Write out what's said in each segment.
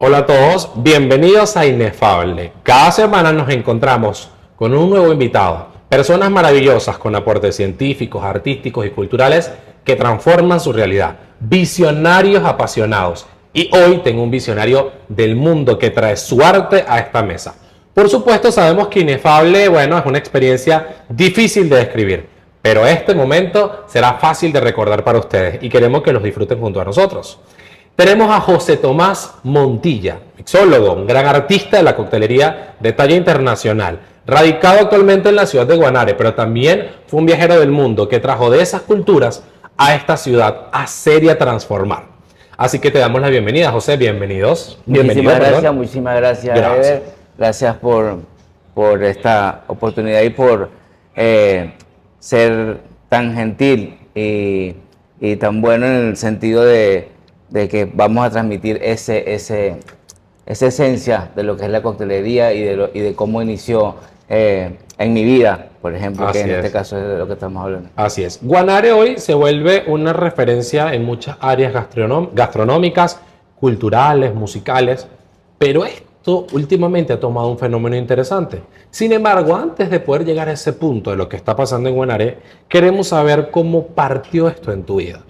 Hola a todos, bienvenidos a Inefable. Cada semana nos encontramos con un nuevo invitado, personas maravillosas con aportes científicos, artísticos y culturales que transforman su realidad, visionarios apasionados. Y hoy tengo un visionario del mundo que trae su arte a esta mesa. Por supuesto, sabemos que Inefable, bueno, es una experiencia difícil de describir, pero este momento será fácil de recordar para ustedes y queremos que los disfruten junto a nosotros. Tenemos a José Tomás Montilla, mixólogo, un gran artista de la coctelería de talla internacional, radicado actualmente en la ciudad de Guanare, pero también fue un viajero del mundo que trajo de esas culturas a esta ciudad a hacer y a transformar. Así que te damos la bienvenida, José, bienvenidos. Muchísimas gracias, Eder. Gracias por esta oportunidad y por ser tan gentil y tan bueno en el sentido de que vamos a transmitir esa esencia de lo que es la coctelería y de cómo inició en mi vida, por ejemplo, que en este caso es de lo que estamos hablando. Así es. Guanare hoy se vuelve una referencia en muchas áreas gastronómicas, culturales, musicales, pero esto últimamente ha tomado un fenómeno interesante. Sin embargo, antes de poder llegar a ese punto de lo que está pasando en Guanare, queremos saber cómo partió esto en tu vida.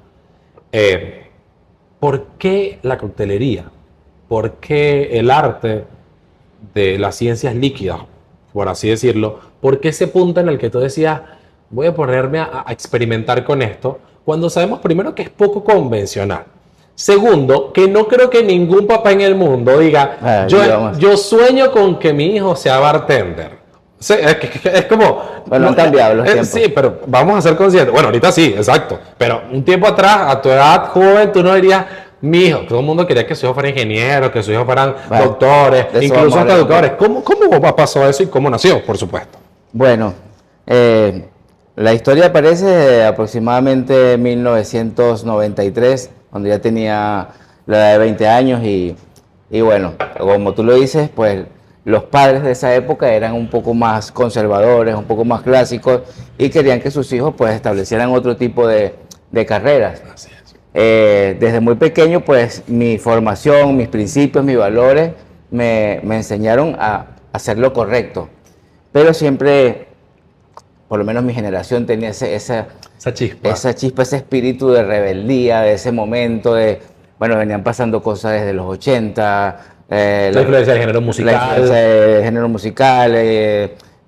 ¿Por qué la coctelería? ¿Por qué el arte de las ciencias líquidas, por así decirlo? ¿Por qué ese punto en el que tú decías, voy a ponerme a experimentar con esto, cuando sabemos primero que es poco convencional? Segundo, que no creo que ningún papá en el mundo diga, yo sueño con que mi hijo sea bartender. Sí, es como... Bueno, han cambiado los tiempos. Sí, pero vamos a ser conscientes. Bueno, ahorita sí, exacto. Pero un tiempo atrás, a tu edad joven, tú no dirías, mi hijo, todo el mundo quería que su hijo fuera ingeniero, que su hijo fueran doctores, incluso hasta educadores. ¿Cómo pasó eso y cómo nació, por supuesto? Bueno, la historia aparece de aproximadamente 1993, cuando ya tenía la edad de 20 años y bueno, como tú lo dices, pues los padres de esa época eran un poco más conservadores, un poco más clásicos y querían que sus hijos pues establecieran otro tipo de carreras. Así es. Desde muy pequeño pues mi formación, mis principios, mis valores me enseñaron a hacer lo correcto, pero siempre, por lo menos mi generación tenía esa chispa, ese espíritu de rebeldía de ese momento, bueno, venían pasando cosas desde los 80, la influencia del género musical. La influencia del género musical,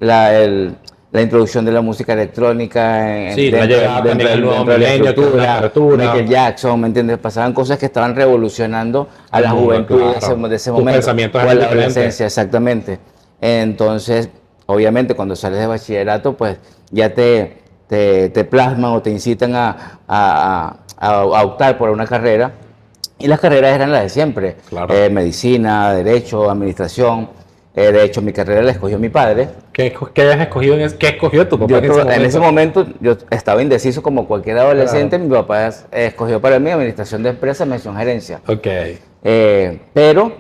la introducción de la música electrónica. La llegada del nuevo milenio, la apertura. Michael Jackson, ¿me entiendes? Pasaban cosas que estaban revolucionando a la juventud de ese momento. Pensamientos o a la adolescencia, exactamente. Entonces, obviamente, cuando sales de bachillerato, pues ya te plasman o te incitan a optar por una carrera. Y las carreras eran las de siempre, claro. Medicina, Derecho, Administración. De hecho, mi carrera la escogió mi padre. ¿Qué habías escogido? ¿Qué escogió tu papá en ese momento? Yo estaba indeciso como cualquier adolescente. Claro. Mi papá escogió para mí Administración de Empresas, Mención Gerencia. Ok. Pero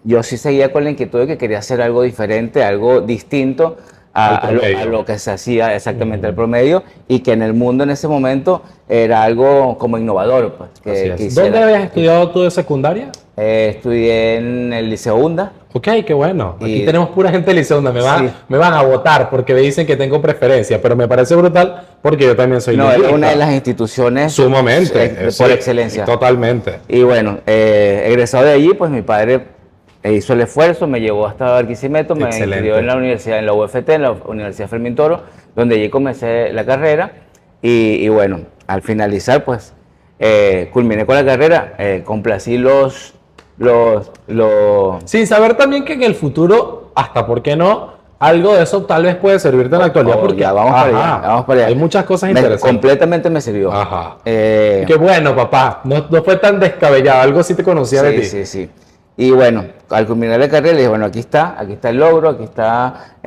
yo sí seguía con la inquietud de que quería hacer algo diferente, algo distinto a lo que se hacía exactamente el promedio, y que en el mundo en ese momento era algo como innovador. Pues, ¿Dónde habías estudiado tú de secundaria? Estudié en el Liceo Hunda. Ok, qué bueno. Aquí tenemos pura gente del Liceo Hunda. Me van a votar porque me dicen que tengo preferencia, pero me parece brutal porque yo también soy es una de las instituciones sumamente por excelencia. Totalmente. Y bueno, egresado de allí, pues mi padre hizo el esfuerzo, me llevó hasta Barquisimeto, me inscribió en la universidad, en la UFT, en la Universidad Fermín Toro, donde allí comencé la carrera y bueno, al finalizar pues culminé con la carrera, complací los... Sin saber también que en el futuro, hasta por qué no, algo de eso tal vez puede servirte en la actualidad. Porque ya, vamos para allá. Hay muchas cosas interesantes. Completamente me sirvió. Ajá. Qué bueno, papá. No fue tan descabellado. Algo sí te conocía de ti. Sí. Y bueno, al culminar la carrera, le dije, bueno, aquí está el logro, aquí está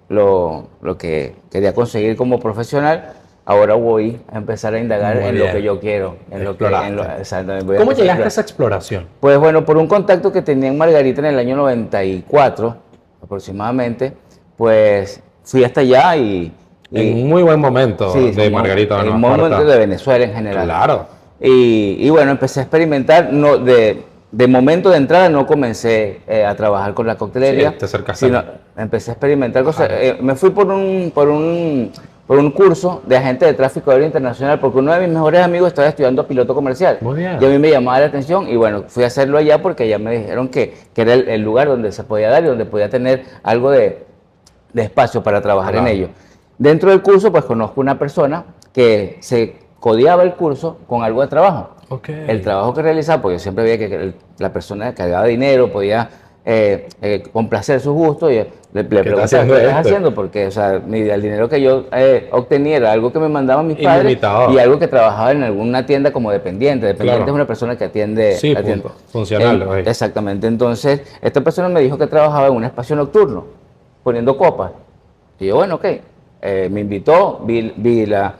lo que quería conseguir como profesional. Ahora voy a empezar a indagar en lo que yo quiero. ¿Cómo llegaste a esa exploración? Pues bueno, por un contacto que tenía en Margarita en el año 94, aproximadamente, pues fui hasta allá y en un muy buen momento de Margarita. En un momento de Venezuela en general. Claro. Y bueno, empecé a experimentar, de momento de entrada no comencé a trabajar con la coctelería, Sí, te acercaste. sino empecé a experimentar cosas. Me fui por un curso de agente de tráfico aéreo internacional, porque uno de mis mejores amigos estaba estudiando piloto comercial. Muy bien. Y a mí me llamaba la atención y bueno, fui a hacerlo allá porque ya me dijeron que era el lugar donde se podía dar y donde podía tener algo de espacio para trabajar en Claro. ello. Dentro del curso, pues conozco una persona que se codeaba el curso con algo de trabajo. Ok. El trabajo que realizaba, porque yo siempre veía que la persona cargaba dinero, podía complacer sus gustos, y le preguntaba, haciendo ¿qué estás esto? haciendo? Porque o sea, el dinero que yo obtenía era algo que me mandaban mis padres Ilimitado. y algo que trabajaba en alguna tienda como dependiente. Dependiente Claro. es una persona que atiende. Sí, punto. Funcional, ahí. Exactamente. Entonces, esta persona me dijo que trabajaba en un espacio nocturno, poniendo copas. Y yo, bueno, ok. Me invitó, vi la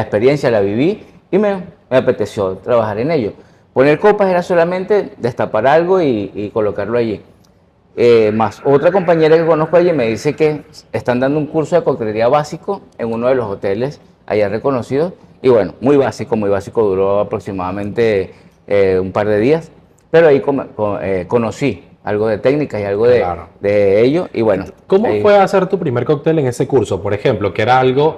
experiencia, la viví y me apeteció trabajar en ello. Poner copas era solamente destapar algo y colocarlo allí. Más otra compañera que conozco allí me dice que están dando un curso de coctelería básico en uno de los hoteles allá reconocidos. Y bueno, muy básico, duró aproximadamente un par de días. Pero ahí conocí algo de técnica y algo Claro. de ello. Y bueno, ¿Cómo ahí- fue hacer tu primer cóctel en ese curso, por ejemplo? Que era algo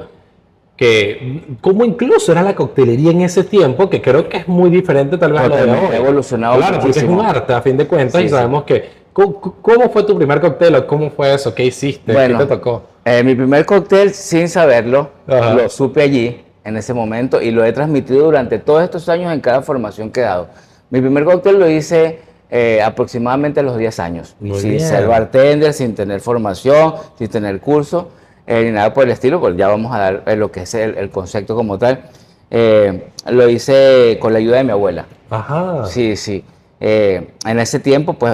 que, como incluso era la coctelería en ese tiempo, que creo que es muy diferente tal vez a lo de Totalmente, hoy. ha evolucionado Claro, porque es un muchísimo. arte a fin de cuentas Sí, y sí. sabemos que... ¿Cómo fue tu primer cóctel o cómo fue eso? ¿Qué hiciste? ¿Qué Bueno, te tocó? mi primer cóctel, sin saberlo, Ajá. lo supe allí, en ese momento, y lo he transmitido durante todos estos años en cada formación que he dado. Mi primer cóctel lo hice aproximadamente a los 10 años, Muy sin bien. ser bartender, sin tener formación, sin tener curso, ni nada por el estilo, pues ya vamos a dar lo que es el concepto como tal. Lo hice con la ayuda de mi abuela. Ajá. Sí, sí. En ese tiempo, pues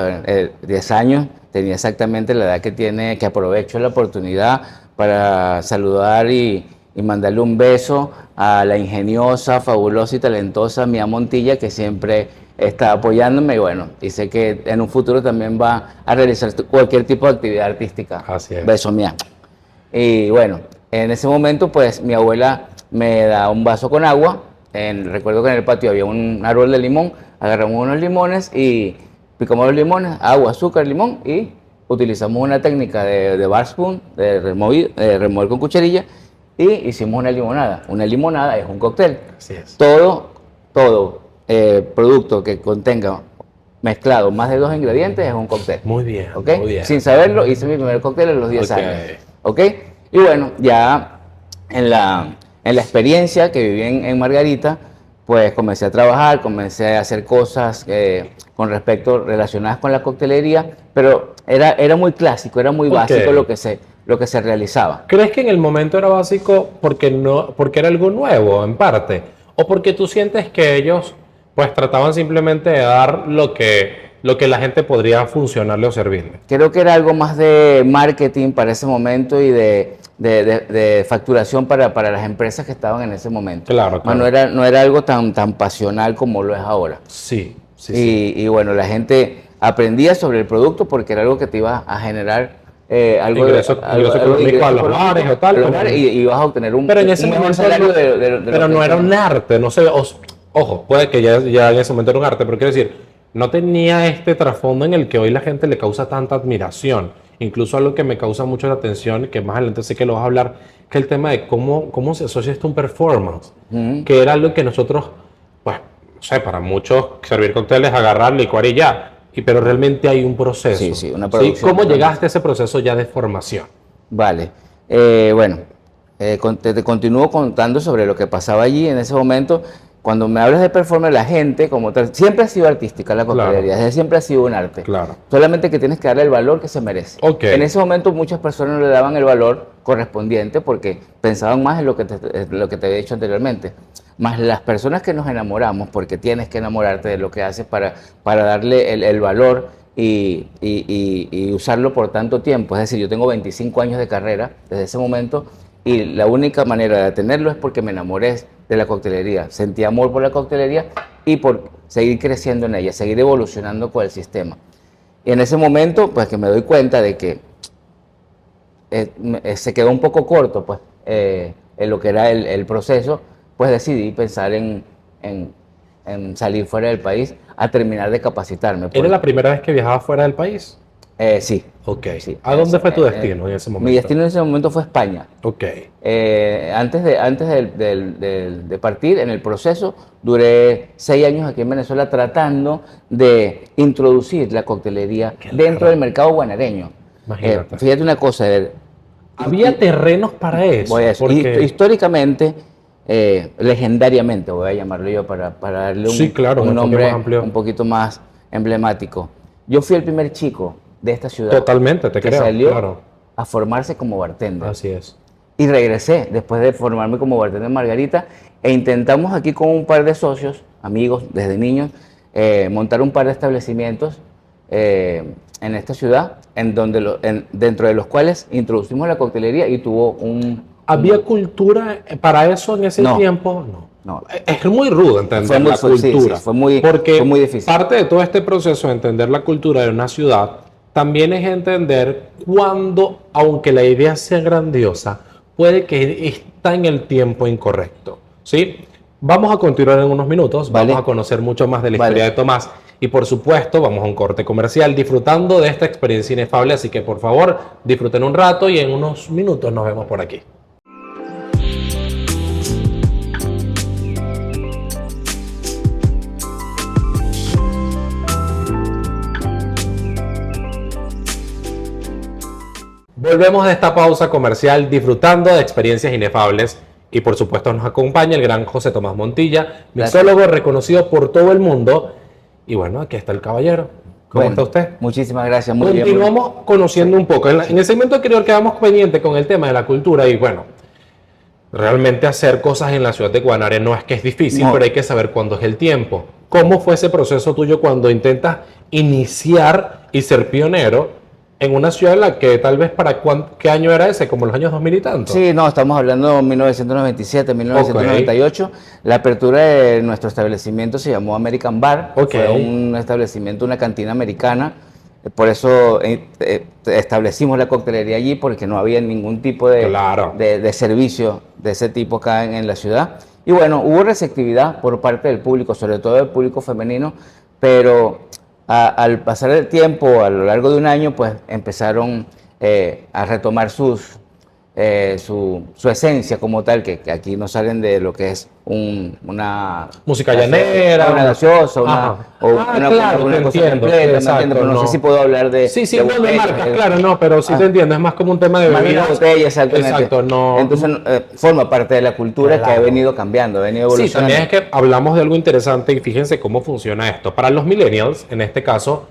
10 años, tenía exactamente la edad que tiene, que aprovecho la oportunidad para saludar y mandarle un beso a la ingeniosa, fabulosa y talentosa Mía Montilla, que siempre está apoyándome y bueno, y sé que en un futuro también va a realizar cualquier tipo de actividad artística. Así es. Beso, Mía. Y bueno, en ese momento, pues mi abuela me da un vaso con agua. Recuerdo que en el patio había un árbol de limón. Agarramos unos limones y picamos los limones, agua, azúcar, limón y utilizamos una técnica de bar spoon, de remover con cucharilla y hicimos una limonada. Una limonada es un cóctel. Así es. Todo producto que contenga mezclado más de 2 ingredientes es un cóctel. Muy bien, ¿Ok? muy bien. Sin saberlo, hice mi primer cóctel a los 10 Ok. años. ¿Ok? Y bueno, ya en la experiencia que viví en Margarita, pues comencé a trabajar, comencé a hacer cosas con respecto relacionadas con la coctelería, pero era muy clásico, era muy Ok. básico lo que se realizaba. ¿Crees que en el momento era básico porque era algo nuevo, en parte? ¿O porque tú sientes que ellos pues trataban simplemente de dar lo que la gente podría funcionarle o servirle? Creo que era algo más de marketing para ese momento y de facturación para las empresas que estaban en ese momento. Claro, claro. No era algo tan pasional como lo es ahora. Sí, sí, sí. Y bueno, la gente aprendía sobre el producto porque era algo que te iba a generar algo Ingreso económico a los bares o tal, a los como- bares, y vas a obtener un Pero en ese mejor momento salario de lo pero que no era tienes. un arte, no sé, ojo, puede que ya en ese momento era un arte, pero quiero decir, no tenía este trasfondo en el que hoy la gente le causa tanta admiración. Incluso algo que me causa mucho la atención, que más adelante sé que lo vas a hablar, que es el tema de cómo se asocia esto a un performance, que era algo que nosotros, pues, no sé, para muchos servir cócteles, agarrar, licuar y ya. Pero realmente hay un proceso. Sí, sí, una producción. ¿Cómo llegaste a ese proceso ya de formación? Vale. Bueno, te continúo contando sobre lo que pasaba allí en ese momento. Cuando me hablas de performance, la gente como tal, siempre ha sido artística la coctelería, Claro. desde siempre ha sido un arte. Claro. Solamente que tienes que darle el valor que se merece. Ok. En ese momento muchas personas no le daban el valor correspondiente porque pensaban más en lo que te había dicho anteriormente. Más las personas que nos enamoramos, porque tienes que enamorarte de lo que haces para darle el valor y usarlo por tanto tiempo. Es decir, yo tengo 25 años de carrera desde ese momento y la única manera de tenerlo es porque me enamoré de la coctelería. Sentí amor por la coctelería y por seguir creciendo en ella, seguir evolucionando con el sistema. Y en ese momento, pues que me doy cuenta de que se quedó un poco corto, pues, en lo que era el proceso, pues decidí pensar en en salir fuera del país a terminar de capacitarme. ¿Era la primera vez que viajabas fuera del país? Sí. Ok. Sí. ¿A dónde fue tu destino en ese momento? Mi destino en ese momento fue España. Ok. Antes de partir, en el proceso, duré 6 años aquí en Venezuela tratando de introducir la coctelería dentro del mercado guanareño. Imagínate. Fíjate una cosa, ¿Había terrenos para eso? voy a decir, Porque... históricamente, legendariamente, voy a llamarlo yo para darle Sí, claro, un un enfoque nombre más amplio. un poquito más emblemático. Yo fui el primer chico de esta ciudad Totalmente, te que creo, salió claro. a formarse como bartender. Así es. Y regresé después de formarme como bartender en Margarita e intentamos aquí con un par de socios, amigos desde niños, montar un par de establecimientos en esta ciudad, dentro de los cuales introducimos la coctelería y tuvo ¿Había cultura para eso en ese No. tiempo? No. No. Es muy rudo entender Fue muy- la fue- sí, cultura. sí, fue muy- porque fue muy difícil. parte de todo este proceso de entender la cultura de una ciudad también es entender cuándo, aunque la idea sea grandiosa, puede que está en el tiempo incorrecto. ¿Sí? Vamos a continuar en unos minutos, Vale. vamos a conocer mucho más de la Vale. historia de Tomás y por supuesto vamos a un corte comercial disfrutando de esta experiencia inefable, así que por favor disfruten un rato y en unos minutos nos vemos por aquí. Volvemos de esta pausa comercial disfrutando de experiencias inefables y por supuesto nos acompaña el gran José Tomás Montilla, mixólogo reconocido por todo el mundo. Y bueno, aquí está el caballero. ¿Cómo está usted? Muchísimas gracias, muy bien. Continuamos conociendo un poco. En el segmento anterior quedamos pendientes con el tema de la cultura y bueno, realmente hacer cosas en la ciudad de Guanare no es que es difícil, No. pero hay que saber cuándo es el tiempo. ¿Cómo fue ese proceso tuyo cuando intentas iniciar y ser pionero en una ciudad en la que tal vez qué año era ese? ¿Como los años 2000 y tanto? Sí, no, estamos hablando de 1997, 1998. La apertura de nuestro establecimiento se llamó American Bar. Ok. Fue un establecimiento, una cantina americana. Por eso establecimos la coctelería allí, porque no había ningún tipo Claro. de servicio de ese tipo acá en la ciudad. Y bueno, hubo receptividad por parte del público, sobre todo del público femenino, pero al pasar el tiempo, a lo largo de un año, pues empezaron a retomar su esencia como tal, que aquí no salen de lo que es una Música llanera. una gaseosa, Ajá. una Claro, te cosa entiendo, completa, ¿me exacto, entiendes? Pero no no. sé si puedo hablar de... Sí, de no de botellas, marcas, claro, no, pero sí te entiendo, es más como un tema de más de bebidas. una botella, exactamente. Exacto, no. Entonces forma parte de la cultura que ha Claro. venido cambiando, ha venido Sí, evolucionando. también es que hablamos de algo interesante y fíjense cómo funciona esto. Para los millennials, en este caso,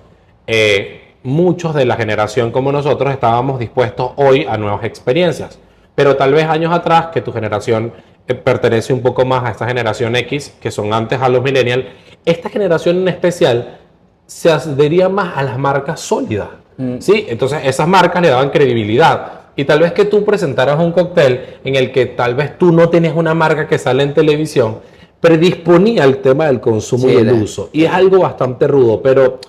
muchos de la generación como nosotros estábamos dispuestos hoy a nuevas experiencias, pero tal vez años atrás, que tu generación pertenece un poco más a esta generación X, que son antes a los millennials, esta generación en especial se adhería más a las marcas sólidas. ¿Sí? Entonces esas marcas le daban credibilidad. Y tal vez que tú presentaras un cóctel en el que tal vez tú no tenías una marca que sale en televisión, predisponía al tema del consumo Sí, y el uso. Y es algo bastante rudo, pero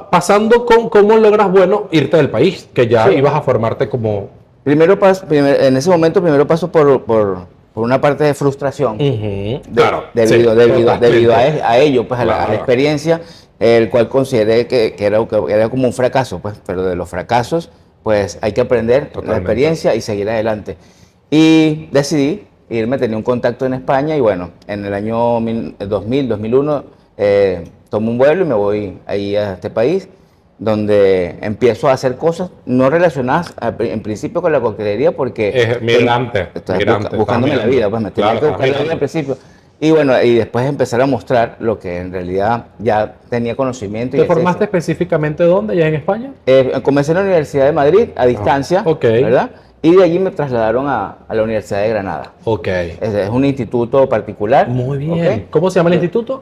pasando con cómo logras, bueno, irte del país, que ya Sí. ibas a formarte como... En ese momento primero paso por una parte de frustración. Ujú, claro, Debido totalmente. a ello, pues a la Claro. experiencia, el cual consideré que era como un fracaso, pues, pero de los fracasos, pues hay que aprender la Totalmente. experiencia y seguir adelante. Y decidí irme, tenía un contacto en España y bueno, en el año 2001, tomo un vuelo y me voy ahí a este país, donde empiezo a hacer cosas no relacionadas en principio con la coctelería, porque Es migrante, estoy migrante, buscándome estás la vida, pues me tenía Claro, que buscar la estás vida al principio. Y bueno, y después empezar a mostrar lo que en realidad ya tenía conocimiento. ¿Te y formaste esencia. específicamente dónde? ¿Ya en España? Comencé en la Universidad de Madrid a distancia, ok. ¿verdad? Y de allí me trasladaron a la Universidad de Granada. Ok. Es un instituto particular. Muy bien. ¿ok? ¿Cómo se llama el instituto?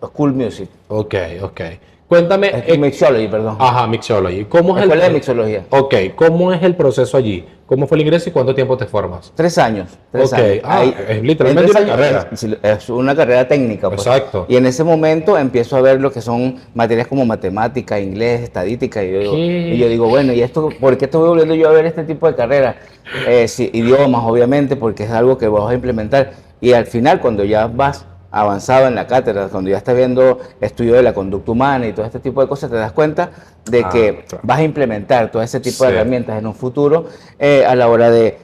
School Music. Ok, ok. Cuéntame... Mixology, perdón. Ajá, Mixology. ¿Cómo es Escuela de Mixología. Ok, ¿cómo es el proceso allí? ¿Cómo fue el ingreso y cuánto tiempo te formas? 3 años. 3 Ok. años. Es literalmente en 3 una años carrera. Es una carrera técnica. Pues. Exacto. Y en ese momento empiezo a ver lo que son materias como matemática, inglés, estadística. Y yo digo, bueno, ¿y esto por qué estoy volviendo yo a ver este tipo de carreras? Sí, idiomas, obviamente, porque es algo que vas a implementar. Y al final, cuando ya vas avanzado en la cátedra, cuando ya estás viendo estudio de la conducta humana y todo este tipo de cosas, te das cuenta de que claro. vas a implementar todo ese tipo de Sí. herramientas en un futuro a la hora de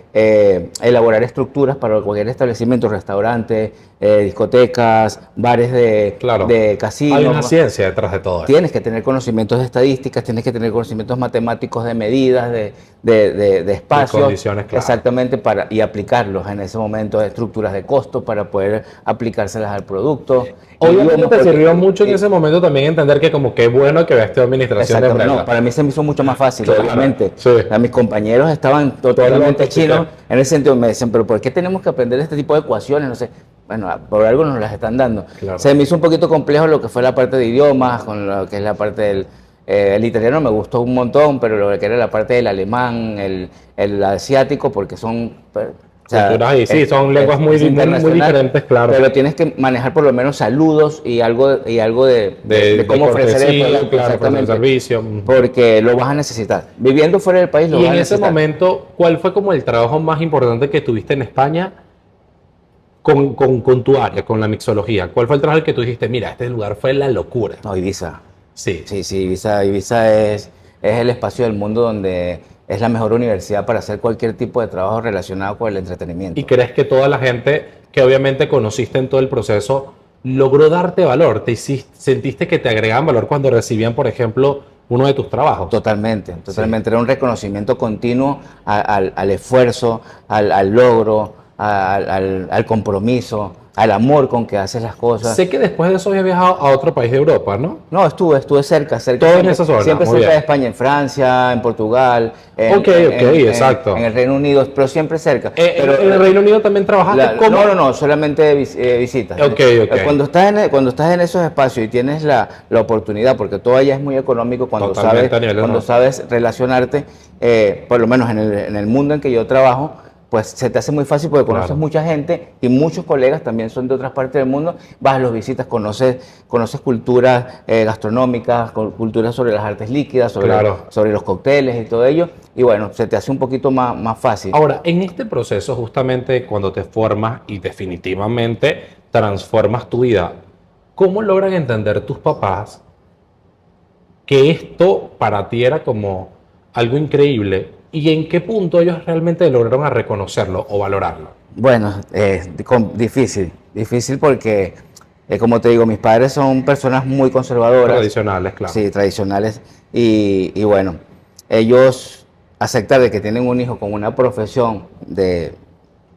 elaborar estructuras para cualquier establecimiento, restaurantes, discotecas, bares Claro. de Hay casinos. una ciencia detrás de todo esto. Tienes que tener conocimientos de estadísticas, tienes que tener conocimientos matemáticos de medidas, de espacios, condiciones, claro. exactamente, y aplicarlos en ese momento, de estructuras de costo para poder aplicárselas al producto. Obviamente te sirvió mucho en y- ese momento también entender que como qué bueno que ves tu administración de Exactamente, no, empresa. para mí se me hizo mucho más fácil, Claro, obviamente. sí. O sea, mis compañeros estaban totalmente locos, chinos, sí. en ese sentido me decían, pero ¿por qué tenemos que aprender este tipo de ecuaciones? No sé, bueno, por algo nos las están dando. Claro. Se me hizo un poquito complejo lo que fue la parte de idiomas, con lo que es la parte del... el italiano me gustó un montón, pero lo que era la parte del alemán, el asiático, porque son... o sea, Culturas y sí, son lenguas muy internacional, diferentes, claro. Pero tienes que manejar por lo menos saludos y algo de de cómo ofrecer el cortesía, producto, claro, ofrecer exactamente. servicio. Porque lo vas a necesitar. Viviendo fuera del país lo Y vas a en ese necesitar. momento, ¿cuál fue como el trabajo más importante que tuviste en España con tu área, con la mixología? ¿Cuál fue el trabajo que tú dijiste, mira, este lugar fue la locura? No, Ibiza. Sí. Sí, Ibiza es el espacio del mundo donde es la mejor universidad para hacer cualquier tipo de trabajo relacionado con el entretenimiento. ¿Y crees que toda la gente que obviamente conociste en todo el proceso logró darte valor? ¿Sentiste que te agregaban valor cuando recibían, por ejemplo, uno de tus trabajos? Totalmente. Era un reconocimiento continuo al esfuerzo, al logro, al compromiso, al amor con que haces las cosas. Sé que después de eso había viajado a otro país de Europa, ¿no? No, estuve cerca. Todo en siempre, esa zona, siempre muy cerca bien. de España, en Francia, en Portugal, Ok, exacto. en el Reino Unido, pero siempre cerca. Pero, ¿En el Reino Unido también trabajaste? ¿Cómo? no, solamente visitas. Ok. Cuando estás en esos espacios y tienes la oportunidad, porque todo allá es muy económico cuando Totalmente a nivel cuando de- sabes relacionarte, por lo menos en el mundo en que yo trabajo, pues se te hace muy fácil porque conoces Claro. mucha gente y muchos colegas también son de otras partes del mundo. Vas, los visitas, conoces culturas gastronómicas, culturas sobre las artes líquidas, Claro. sobre los cócteles y todo ello. Y bueno, se te hace un poquito más fácil. Ahora, en este proceso, justamente cuando te formas y definitivamente transformas tu vida, ¿cómo logran entender tus papás que esto para ti era como algo increíble? ¿Y en qué punto ellos realmente lograron a reconocerlo o valorarlo? Bueno, difícil porque, como te digo, mis padres son personas muy conservadoras. Tradicionales, claro. Sí, tradicionales. Y bueno, ellos aceptar de que tienen un hijo con una profesión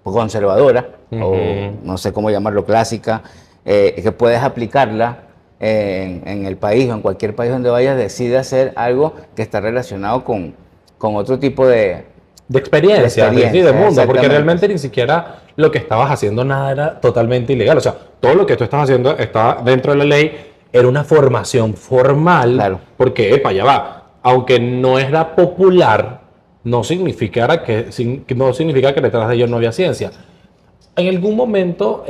conservadora, o no sé cómo llamarlo, clásica, que puedes aplicarla en el país o en cualquier país donde vayas, decide hacer algo que está relacionado con otro tipo de... De experiencia, De sí, de mundo, porque exactamente. realmente ni siquiera lo que estabas haciendo nada era totalmente ilegal. O sea, todo lo que tú estás haciendo estaba dentro de la ley, era una formación formal, Claro. porque, epa, ya va, aunque no era popular, no significa que detrás de ello no había ciencia. ¿En algún momento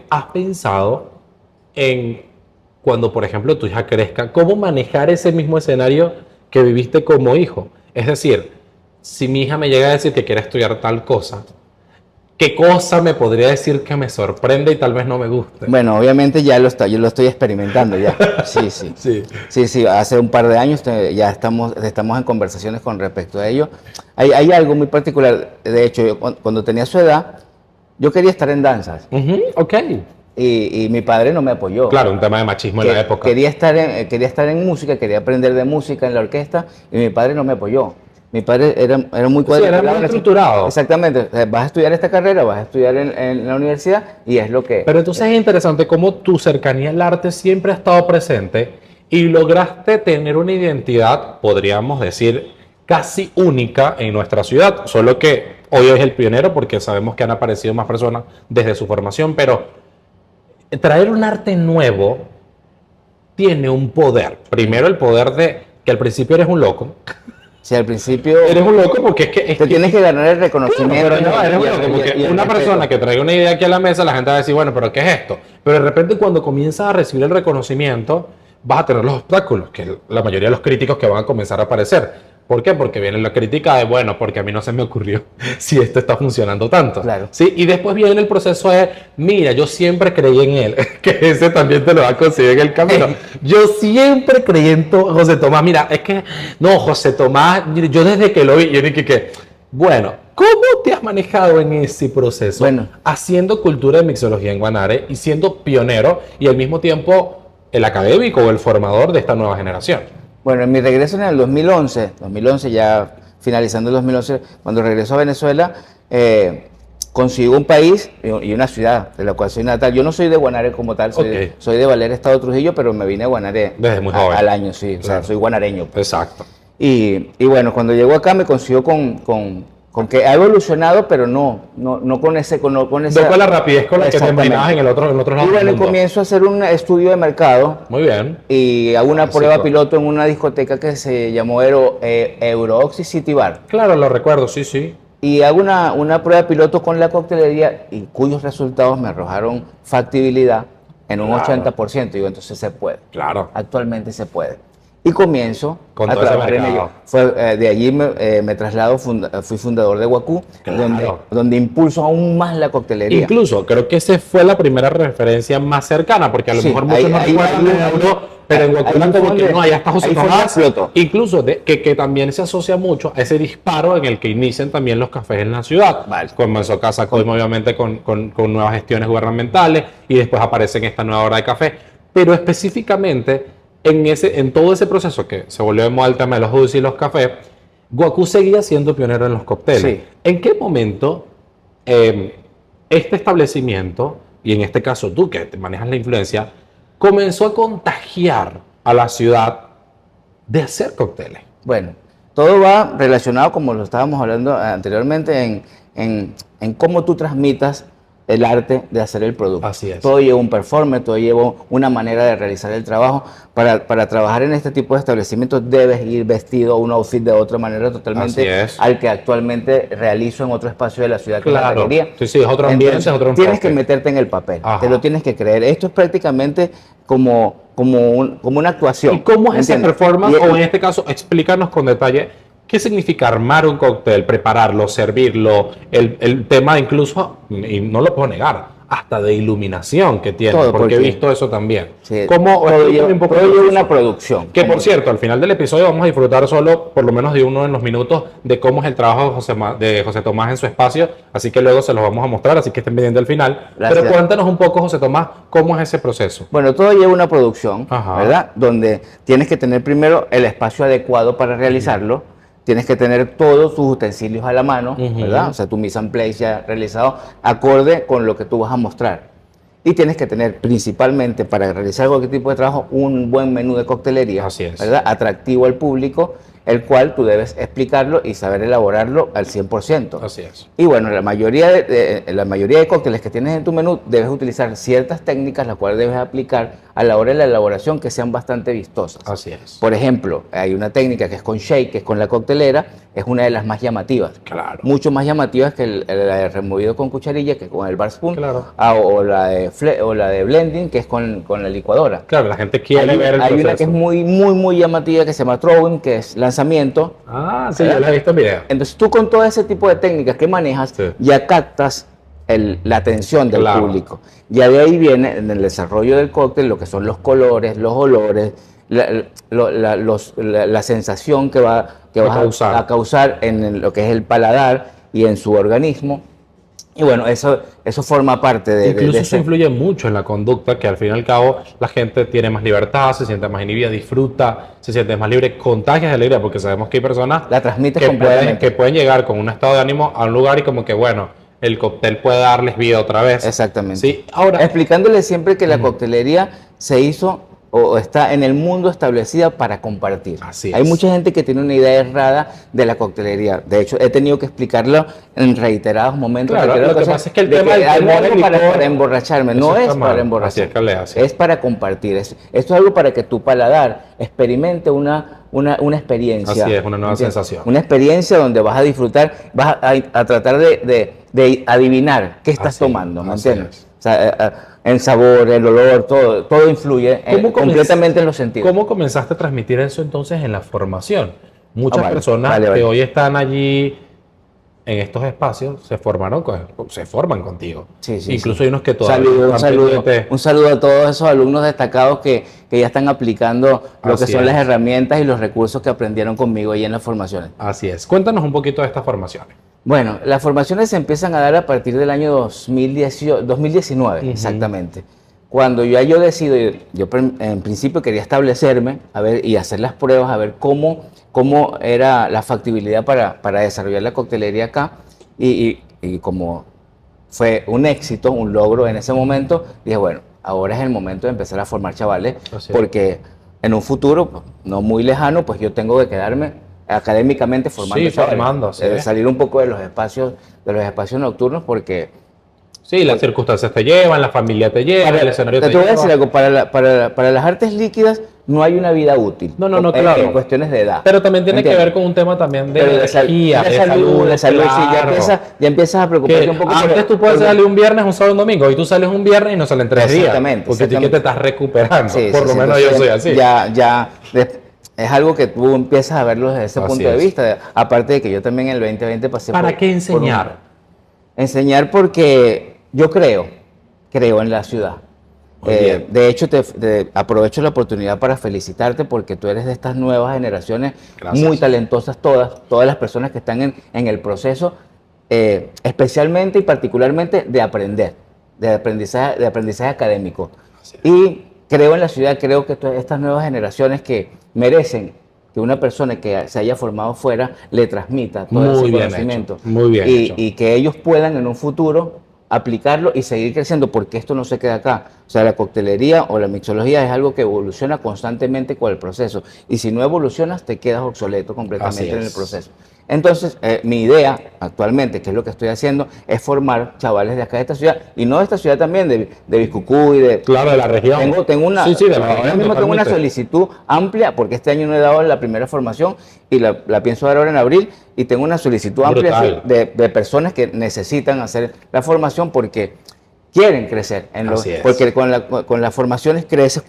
has pensado en cuando, por ejemplo, tu hija crezca, cómo manejar ese mismo escenario que viviste como hijo? Es decir, si mi hija me llega a decir que quiere estudiar tal cosa, ¿qué cosa me podría decir que me sorprende y tal vez no me guste? Bueno, obviamente yo lo estoy experimentando ya. Sí. Sí, hace un par de años ya estamos en conversaciones con respecto a ello. Hay algo muy particular. De hecho, yo cuando tenía su edad, yo quería estar en danzas Ok. y mi padre no me apoyó. Claro, un tema de machismo en la época. Quería estar en música, quería aprender de música en la orquesta y mi padre no me apoyó. Mi padre era muy Sí, era muy estructurado. Exactamente. O sea, vas a estudiar esta carrera, vas a estudiar en la universidad y es lo que... Pero entonces es interesante cómo tu cercanía al arte siempre ha estado presente y lograste tener una identidad, podríamos decir, casi única en nuestra ciudad. Solo que hoy es el pionero porque sabemos que han aparecido más personas desde su formación, pero traer un arte nuevo tiene un poder. Primero el poder de que al principio eres un loco. Si al principio... Eres un loco porque te tienes que ganar el reconocimiento. Pero no, eres un loco porque una persona que traiga una idea aquí a la mesa, la gente va a decir, bueno, pero ¿qué es esto? Pero de repente cuando comienzas a recibir el reconocimiento, vas a tener los obstáculos, que la mayoría de los críticos que van a comenzar a aparecer. ¿Por qué? Porque viene la crítica de, bueno, porque a mí no se me ocurrió si esto está funcionando tanto. Claro. ¿Sí? Y después viene el proceso de, mira, yo siempre creí en él, que ese también te lo va a conseguir en el camino. Yo siempre creí en José Tomás. Mira, es que, no, José Tomás, yo desde que lo vi, yo dije que, bueno, ¿cómo te has manejado en ese proceso? Bueno. Haciendo cultura de mixología en Guanare y siendo pionero y al mismo tiempo el académico o el formador de esta nueva generación. Bueno, en mi regreso en el 2011 ya finalizando el 2011, cuando regreso a Venezuela, consigo un país y una ciudad de la cual soy natal. Yo no soy de Guanare como tal, soy de Valera, Estado Trujillo, pero me vine a Guanare desde muy joven. Al año, sí, Claro. o sea, soy guanareño. Pues. Exacto. Y bueno, cuando llego acá me consigo con que ha evolucionado, pero no con ese... No con la rapidez con la que te imaginabas en otro lado. Y bueno, comienzo a hacer un estudio de mercado. Muy bien. Y hago una prueba piloto en una discoteca que se llamó Eurooxy City Bar. Claro, lo recuerdo, sí, sí. Y hago una prueba piloto con la coctelería y cuyos resultados me arrojaron factibilidad en un 80%. Digo, entonces se puede. Claro. Actualmente se puede. Y comienzo con a trabajar en ello. De allí me traslado, fui fundador de Guacú, claro. donde impulso aún más la coctelería. Incluso, creo que esa fue la primera referencia más cercana, porque a lo mejor muchos no recuerdan de uno, pero en Guacú como que no, allá está José Tomás. Incluso que también se asocia mucho a ese disparo en el que inician también los cafés en la ciudad. Vale. Comenzó Casa Coima, obviamente, con nuevas gestiones gubernamentales, y después aparece en esta nueva hora de café. Pero específicamente, en todo ese proceso que se volvió de moda el tema de los dulces y los cafés, Guacú seguía siendo pionero en los cócteles. Sí. ¿En qué momento este establecimiento, y en este caso tú que te manejas la influencia, comenzó a contagiar a la ciudad de hacer cócteles? Bueno, todo va relacionado, como lo estábamos hablando anteriormente, en cómo tú transmitas el arte de hacer el producto. Así es. Todo lleva un performance, todo lleva una manera de realizar el trabajo. Para trabajar en este tipo de establecimientos debes ir vestido un outfit de otra manera totalmente al que actualmente realizo en otro espacio de la ciudad. Claro, sí, es otro ambiente, es otro enfoque. Tienes que meterte en el papel, Ajá. te lo tienes que creer. Esto es prácticamente como una actuación. ¿Y cómo es ese performance? O en este caso, explícanos con detalle qué significa armar un cóctel, prepararlo, servirlo, el tema incluso, y no lo puedo negar, hasta de iluminación que tiene, todo, porque he visto eso también. Sí, ¿Cómo todo lleva una producción. Que por cierto, al final del episodio vamos a disfrutar solo, por lo menos de uno de los minutos, de cómo es el trabajo de José Tomás en su espacio, así que luego se los vamos a mostrar, así que estén pendientes al final. Gracias. Pero cuéntanos un poco, José Tomás, cómo es ese proceso. Bueno, todo lleva una producción, Ajá. ¿verdad? Donde tienes que tener primero el espacio adecuado para realizarlo. Tienes que tener todos tus utensilios a la mano, ¿verdad? O sea, tu mise en place ya realizado, acorde con lo que tú vas a mostrar. Y tienes que tener principalmente, para realizar cualquier tipo de trabajo, un buen menú de coctelería, Así es. ¿verdad? Atractivo al público, el cual tú debes explicarlo y saber elaborarlo al 100%. Así es. Y bueno, la mayoría de cócteles que tienes en tu menú debes utilizar ciertas técnicas, las cuales debes aplicar a la hora de la elaboración, que sean bastante vistosas. Así es. Por ejemplo, hay una técnica que es con shake, que es con la coctelera, es una de las más llamativas. Claro. Mucho más llamativas que la de removido con cucharilla, que con el bar spoon. Claro. O la de blending, que es con la licuadora. Claro, la gente quiere ver el Hay proceso. una que es muy llamativa, que se llama throwing, que es lanzamiento. Ah, sí, yo la he visto en video. Entonces tú con todo ese tipo de técnicas que manejas, Sí. ya captas la atención del Claro. público. Ya de ahí viene en el desarrollo del cóctel lo que son los colores, los olores, la sensación que vas a causar en lo que es el paladar y en su organismo. Y bueno, eso forma parte de... Incluso eso influye mucho en la conducta, que al fin y al cabo la gente tiene más libertad, se siente más inhibida, disfruta, se siente más libre, contagias de alegría, porque sabemos que hay personas La transmites completamente. que pueden llegar con un estado de ánimo a un lugar y como que, bueno, el cóctel puede darles vida otra vez. Exactamente. Sí, ahora... Explicándole siempre que la coctelería se hizo o está en el mundo establecida para compartir. Así es. Hay mucha gente que tiene una idea errada de la coctelería. De hecho, he tenido que explicarlo en reiterados momentos. Claro, lo que pasa es que el tema del algo licor, para emborracharme, no es para emborracharme. Así es que le hace. Es para compartir. Esto es algo para que tu paladar experimente una experiencia. Así es, una nueva ¿entiendes? sensación. Una experiencia donde vas a disfrutar, vas a tratar de adivinar qué estás tomando, ¿me entiendes? O sea, el sabor, el olor, todo influye completamente en los sentidos. ¿Cómo comenzaste a transmitir eso entonces en la formación? Muchas vale, personas vale, vale. que hoy están allí en estos espacios se forman contigo. Sí, sí, Incluso sí. hay unos que todavía están pendientes. Un saludo a todos esos alumnos destacados que ya están aplicando lo que Así son las es. herramientas y los recursos que aprendieron conmigo ahí en las formaciones. Así es. Cuéntanos un poquito de estas formaciones. Bueno, las formaciones se empiezan a dar a partir del año 2019, exactamente. Cuando yo decido, en principio quería establecerme a ver, y hacer las pruebas, a ver cómo era la factibilidad para desarrollar la coctelería acá. Y como fue un éxito, un logro en ese momento, dije, bueno, ahora es el momento de empezar a formar chavales, Así es. porque en un futuro no muy lejano, pues yo tengo que quedarme académicamente formando Sí, chavales. formando, sí. Salir un poco de los espacios nocturnos, porque Sí, las circunstancias te llevan, la familia te lleva, el escenario te te voy a lleva. decir algo, para las artes líquidas no hay una vida útil. No, En claro. cuestiones de edad. Pero también tiene que ¿Entiendes? ver con un tema también de Pero energía, de salud, de salud, sí, claro. ya empiezas a preocuparte Que un poco. antes tú puedes salir un viernes, un sábado, un domingo, y tú sales un viernes y no salen 3 días. Exactamente, Porque tú que exactamente. te estás recuperando. Sí, Por sí, lo sí, menos entonces yo soy así. Es algo que tú empiezas a verlo desde ese Así punto de es. vista. Aparte de que yo también en el 2020 pasé ¿Para qué por enseñar? enseñar porque yo creo en la ciudad. Muy bien. De hecho, aprovecho la oportunidad para felicitarte porque tú eres de estas nuevas generaciones, Gracias. muy talentosas todas las personas que están en el proceso, especialmente y particularmente de aprender, de aprendizaje académico. Así es. Y creo en la ciudad, creo que estas nuevas generaciones que merecen que una persona que se haya formado fuera le transmita todo Muy ese bien conocimiento. hecho, muy bien hecho. Y que ellos puedan en un futuro aplicarlo y seguir creciendo, porque esto no se queda acá. O sea, la coctelería o la mixología es algo que evoluciona constantemente con el proceso. Y si no evolucionas, te quedas obsoleto completamente Así en el es. proceso. Entonces, mi idea actualmente, que es lo que estoy haciendo, es formar chavales de acá de esta ciudad, y no de esta ciudad también, de Biscucuy, Claro, de la región. tengo una, Sí, de la ahora región, mismo tengo una totalmente. solicitud amplia, porque este año no he dado la primera formación y la pienso dar ahora en abril, y tengo una solicitud amplia Brutal. de personas que necesitan hacer la formación porque quieren crecer. Así es. Porque con las formaciones creces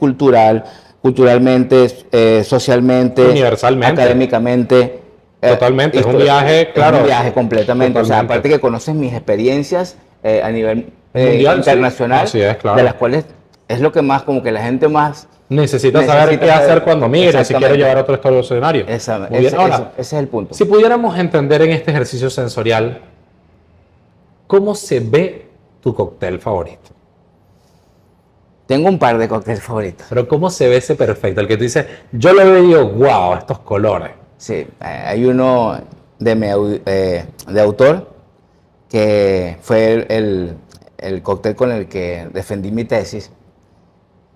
culturalmente, socialmente, Universalmente. académicamente. Totalmente, es un viaje, claro. Es un viaje completamente. O sea, Totalmente. aparte que conoces mis experiencias a nivel Mundial, sí. internacional, Así es, claro. de las cuales es lo que más, como que la gente más Necesitas saber necesita qué hacer saber. cuando migres, si Exactamente. quieres llevar otro escenario. Muy bien. Ese, Ahora, ese es el punto. si pudiéramos entender en este ejercicio sensorial, ¿cómo se ve tu cóctel favorito? Tengo un par de cócteles favoritos. Pero ¿cómo se ve ese perfecto? El que tú dices, yo lo veo y digo, wow, estos colores. Sí, hay uno de autor que fue el cóctel con el que defendí mi tesis.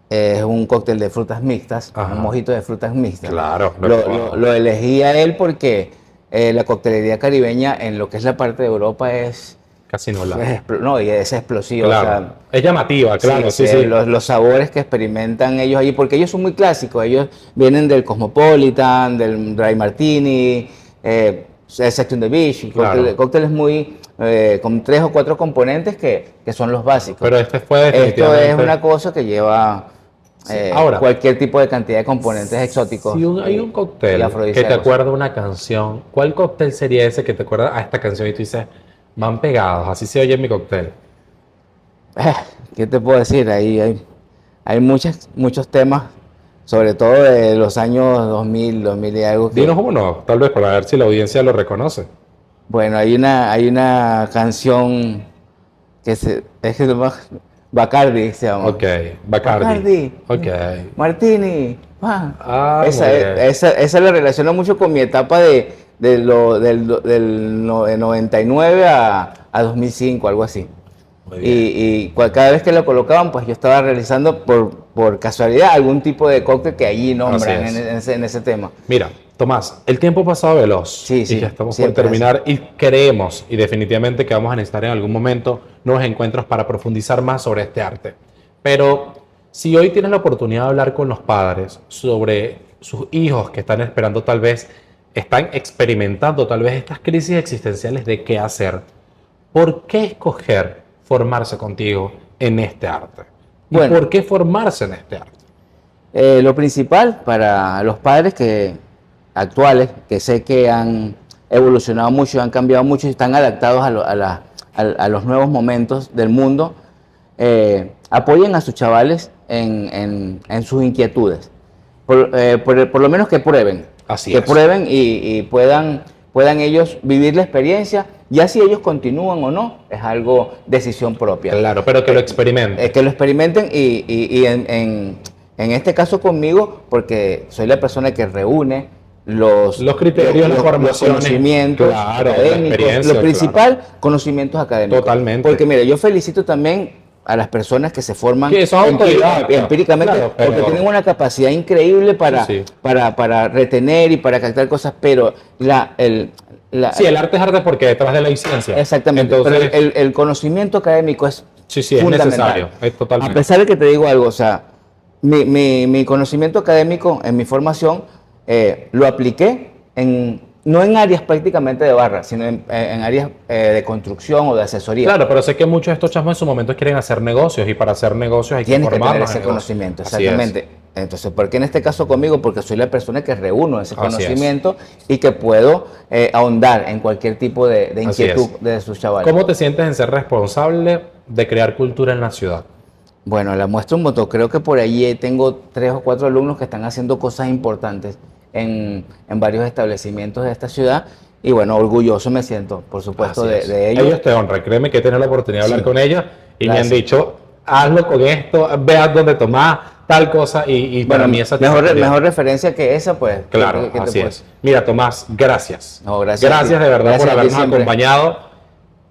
Es un cóctel de frutas mixtas, Ajá. un mojito de frutas mixtas. Claro, lo he probado. Lo elegí a él porque la coctelería caribeña en lo que es la parte de Europa es Casi no la. no, y es explosivo. Claro. O sea, Es llamativa, claro, sí. Los sabores que experimentan ellos allí, porque ellos son muy clásicos, ellos vienen del Cosmopolitan, del Dry Martini, Sex on the Beach, Claro. cócteles muy, con 3 o 4 componentes que son los básicos. Pero este fue Esto definitivamente. es una cosa que lleva Ahora, cualquier tipo de cantidad de componentes exóticos. Si hay un y cóctel que te afrodisíacos. acuerda una canción, ¿cuál cóctel sería ese que te acuerda a esta canción y tú dices, van pegados, así se oye en mi cóctel? ¿Qué te puedo decir? Hay muchos temas, sobre todo de los años 2000 y algo. Dinos uno, tal vez para ver si la audiencia lo reconoce. Bueno, hay una canción que es Bacardi, se llama. Ok, Bacardi. Ok. Martini. Muy bien. Esa la relaciono mucho con mi etapa del 99 a 2005, algo así. Muy bien. Cada vez que lo colocaban, pues yo estaba realizando por casualidad algún tipo de cóctel que allí nombran Así en ese tema. Mira, Tomás, el tiempo ha pasado veloz. Sí, y sí, ya estamos por siempre terminar y creemos y definitivamente que vamos a necesitar en algún momento nuevos encuentros para profundizar más sobre este arte. Pero si hoy tienes la oportunidad de hablar con los padres sobre sus hijos que están esperando tal vez, están experimentando tal vez estas crisis existenciales de qué hacer, ¿por qué escoger formarse contigo en este arte? ¿Y Bueno. por qué formarse en este arte? Lo principal para los padres que actuales, que sé que han evolucionado mucho, han cambiado mucho y están adaptados a los nuevos momentos del mundo, apoyen a sus chavales en sus inquietudes. Por lo menos que prueben. Así que es. prueben y puedan ellos vivir la experiencia, ya si ellos continúan o no, es algo decisión propia. Claro, pero que lo experimenten. Que lo experimenten y en este caso conmigo, porque soy la persona que reúne los criterios, las los formaciones, conocimientos claro, la académicos, experiencia, lo principal, conocimientos académicos. Totalmente. Porque mire, yo felicito también a las personas que se forman Que son autodidactas, empíricamente, claro, pero- porque tienen una capacidad increíble Sí. para retener y para captar cosas, pero Sí, el arte es arte porque detrás de la hay ciencia. exactamente, Entonces, pero el conocimiento académico es sí, es fundamental. necesario. Es A totalmente. pesar de que te digo algo, o sea, mi conocimiento académico en mi formación lo apliqué no en áreas prácticamente de barra, sino en áreas de construcción o de asesoría. Claro, pero sé que muchos de estos chamos en su momento quieren hacer negocios y para hacer negocios hay que Tienes que tener formarlos ese en negocios. conocimiento, Así exactamente. Entonces, ¿por qué en este caso conmigo? Porque soy la persona que reúno ese Así es. conocimiento y que puedo ahondar en cualquier tipo de Así inquietud es. de sus chavales. ¿Cómo te sientes en ser responsable de crear cultura en la ciudad? Bueno, la muestra un montón. Creo que por allí tengo 3 o 4 alumnos que están haciendo cosas importantes en varios establecimientos de esta ciudad. Y bueno, orgulloso me siento, por supuesto, Así es. de ellos. Ellos te honran. Créeme que he tenido la oportunidad de hablar Sí. con ellos y me Gracias. han dicho, hazlo con esto, veas dónde tomás tal cosa y para Bueno, mí es satisfactorio. mejor referencia que esa, pues. Claro, ¿qué te así puedo es. Mira, Tomás, gracias. No, gracias a ti. Gracias de verdad Gracias por a ti habernos siempre. acompañado.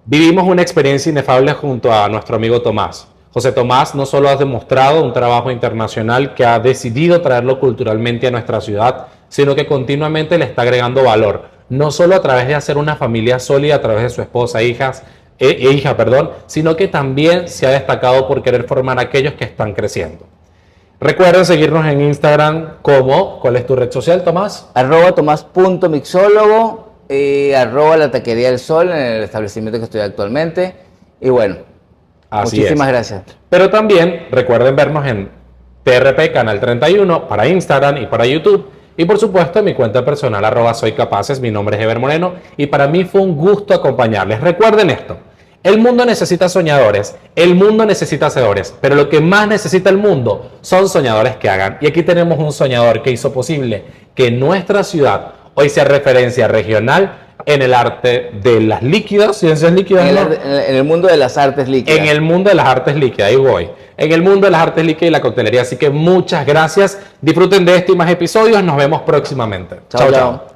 Vivimos una experiencia inefable junto a nuestro amigo Tomás. José Tomás no solo ha demostrado un trabajo internacional que ha decidido traerlo culturalmente a nuestra ciudad, sino que continuamente le está agregando valor, no solo a través de hacer una familia sólida a través de su esposa e hija, sino que también se ha destacado por querer formar a aquellos que están creciendo. Recuerden seguirnos en Instagram como, ¿cuál es tu red social, Tomás? @tomás.mixólogo y @ la Taquería del Sol en el establecimiento que estoy actualmente. Y bueno, Así muchísimas es. gracias. Pero también recuerden vernos en TRP Canal 31 para Instagram y para YouTube. Y por supuesto en mi cuenta personal @soycapaces. Mi nombre es Ever Moreno y para mí fue un gusto acompañarles. Recuerden esto. El mundo necesita soñadores, el mundo necesita hacedores, pero lo que más necesita el mundo son soñadores que hagan. Y aquí tenemos un soñador que hizo posible que nuestra ciudad hoy sea referencia regional en el arte de las líquidas, ciencias líquidas, ¿no? En el mundo de las artes líquidas. En el mundo de las artes líquidas, ahí voy. En el mundo de las artes líquidas y la coctelería. Así que muchas gracias. Disfruten de este y más episodios. Nos vemos próximamente. Chao, chao.